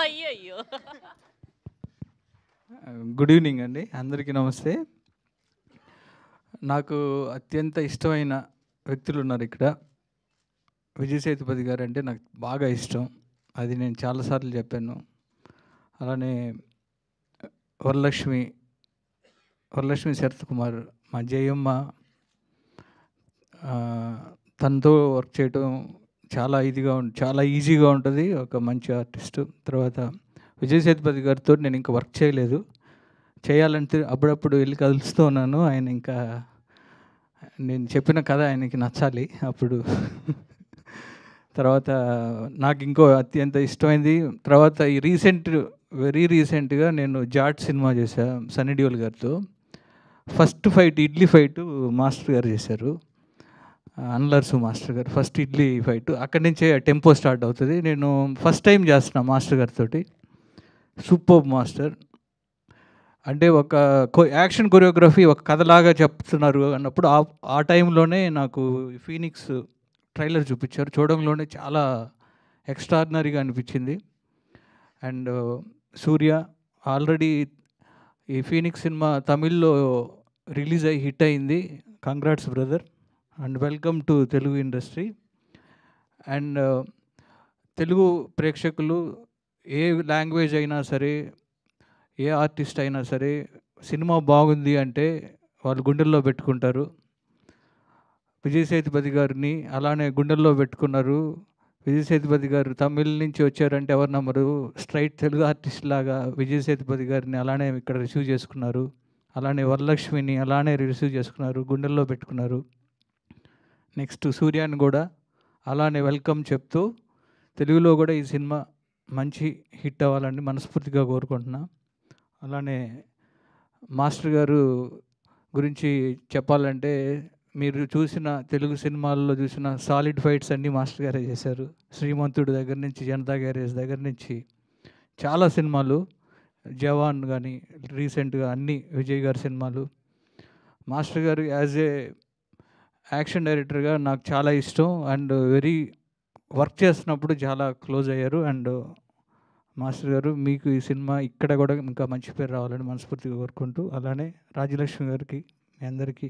అయ్యయ్యో! Good evening అండి, అందరికీ నమస్తే. నాకు అత్యంత ఇష్టమైన వ్యక్తులు ఉన్నారు ఇక్కడ. విజయ్ సేతుపతి గారు అంటే నాకు బాగా ఇష్టం, అది నేను చాలాసార్లు చెప్పాను. అలానే వరలక్ష్మి శరత్ కుమార్, మా జయమ్మ, తనతో వర్క్ చేయడం చాలా ఈజీగా ఉంటుంది, ఒక మంచి ఆర్టిస్టు. తర్వాత విజయ్ సేతుపతి గారితో నేను ఇంకా వర్క్ చేయలేదు, చేయాలంటే అప్పుడప్పుడు వెళ్ళి కలుస్తూ ఉన్నాను. ఆయన ఇంకా నేను చెప్పిన కథ ఆయనకి నచ్చాలి అప్పుడు. తర్వాత నాకు ఇంకో అత్యంత ఇష్టమైంది, తర్వాత ఈ వెరీ రీసెంట్గా నేను జాట్ సినిమా చేశాను సన్నీ డియోల్ గారితో. First fight idli fight master గారు చేశారు, అన్లర్సు మాస్టర్ గారు. ఫస్ట్ ఇడ్లీ ఫైట్ అక్కడి నుంచే టెంపో స్టార్ట్ అవుతుంది. నేను ఫస్ట్ టైం చేస్తున్నా మాస్టర్ గారితో. Super master. అంటే ఒక యాక్షన్ కొరియోగ్రఫీ ఒక కథలాగా చెప్తున్నారు అన్నప్పుడు ఆ టైంలోనే నాకు ఫీనిక్స్ ట్రైలర్ చూపించారు. చూడంలోనే చాలా ఎక్స్ట్రాడినరీగా అనిపించింది. అండ్ సూర్య ఆల్రెడీ ఈ ఫీనిక్స్ సినిమా తమిళ్లో రిలీజ్ అయ్యి హిట్ అయింది. Congrats brother and welcome to Telugu industry. And Telugu ప్రేక్షకులు ఏ లాంగ్వేజ్ అయినా సరే, ఏ ఆర్టిస్ట్ అయినా సరే, సినిమా బాగుంది అంటే వాళ్ళు గుండెల్లో పెట్టుకుంటారు. విజయ్ సేతుపతి గారిని అలానే గుండెల్లో పెట్టుకున్నారు. విజయ్ సేతుపతి గారు తమిళ్ నుంచి వచ్చారంటే ఎవరు నమ్మరు. స్ట్రైట్ తెలుగు ఆర్టిస్ట్ లాగా విజయ్ సేతుపతి గారిని అలానే ఇక్కడ రిసీవ్ చేసుకున్నారు. అలానే వరలక్ష్మిని అలానే రిసీవ్ చేసుకున్నారు, గుండెల్లో పెట్టుకున్నారు. నెక్స్ట్ సూర్యాని కూడా అలానే వెల్కమ్ చెప్తూ తెలుగులో కూడా ఈ సినిమా మంచి హిట్ అవ్వాలని మనస్ఫూర్తిగా కోరుకుంటున్నా. అలానే మాస్టర్ గారు గురించి చెప్పాలంటే, మీరు చూసిన తెలుగు సినిమాల్లో చూసిన సాలిడ్ ఫైట్స్ అన్నీ మాస్టర్ గారే చేశారు. శ్రీమంతుడు దగ్గర నుంచి, జనతా గ్యారేజ్ దగ్గర నుంచి చాలా సినిమాలు, జవాన్ కానీ రీసెంట్గా అన్ని విజయ్ గారి సినిమాలు. మాస్టర్ గారు యాజ్ ఏ యాక్షన్ డైరెక్టర్గా నాకు చాలా ఇష్టం. అండ్ వర్క్ చేస్తున్నప్పుడు చాలా క్లోజ్ అయ్యారు. అండ్ మాస్టర్ గారు, మీకు ఈ సినిమా ఇక్కడ కూడా ఇంకా మంచి పేరు రావాలని మనస్ఫూర్తిగా కోరుకుంటూ, అలానే రాజలక్ష్మి గారికి, మీ అందరికీ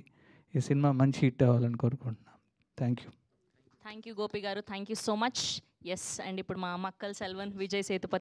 ఈ సినిమా మంచి హిట్ అవ్వాలని కోరుకుంటున్నాను. Thank you. Thank you Gopi garu, thank you so much. Yes, and ఇప్పుడు మా మక్కల్ సెల్వన్ విజయ్ సేతుపతి